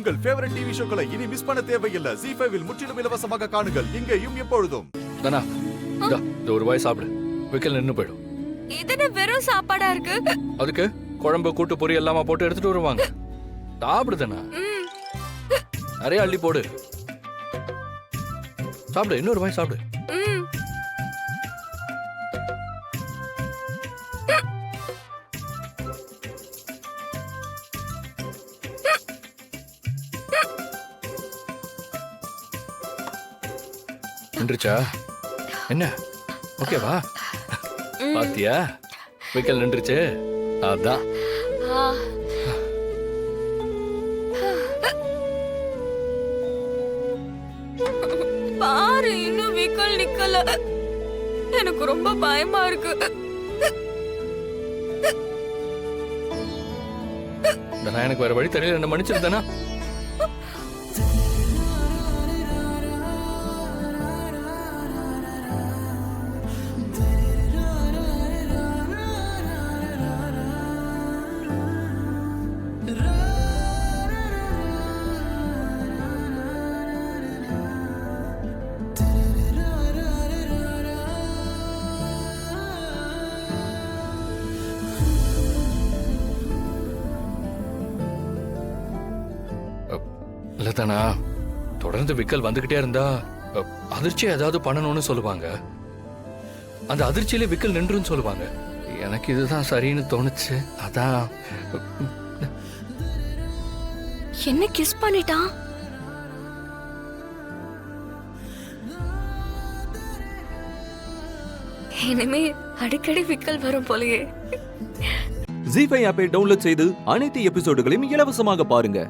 உங்கள் favourite TV ஷோக்களை இனி miss பண்ண தேவையில்லை. ZEE5 இல் முற்றிலும் இலவசமாக காணுங்கள், இங்கேயும் எப்பொழுதும். தானா இந்த ஒரு வாய் சாப்பிடு, விக்கல் நின்னு போயிடும். இது வெறும் சாப்பாடா இருக்கு. அதுக்கு குழம்பு கூட்டு பொரி எல்லாமா போட்டு எடுத்துட்டு வருவாங்க. சாப்பிடுதானா, நிறைய அள்ளி போடு. சாப்பிடு, இன்னொரு வாய் சாப்பிடு. நின்றுச்சா? என்ன ஓகேவா? பாத்தியா, விக்கல் நின்றுச்சு. அதான் பாரு, இன்னும் விக்கல் நிக்கல. எனக்கு ரொம்ப பயமா இருக்கு. எனக்கு வேற வழி தெரியல, என்ன மன்னிச்சிருந்தானா? இல்லதானா, தொடர்ந்து விக்கல் வந்துகிட்டே இருந்தா அதிர்ச்சி ஏதாவது பண்ணணும்னு சொல்லுவாங்க. அந்த அதிர்ச்சியில விக்கல் நின்றுன்னு சொல்லுவாங்க. எனக்கு இதுதான் சரின்னு தோணுச்சு, அதான். என்ன கிஸ் பண்ணிட்டான்? இனிமே அடிக்கடி விக்கல் வரும் போலயே. ZEE5 ஆப்பை டவுன்லோட் செய்து அனைத்து எபிசோடுகளையும் இலவசமாக பாருங்க.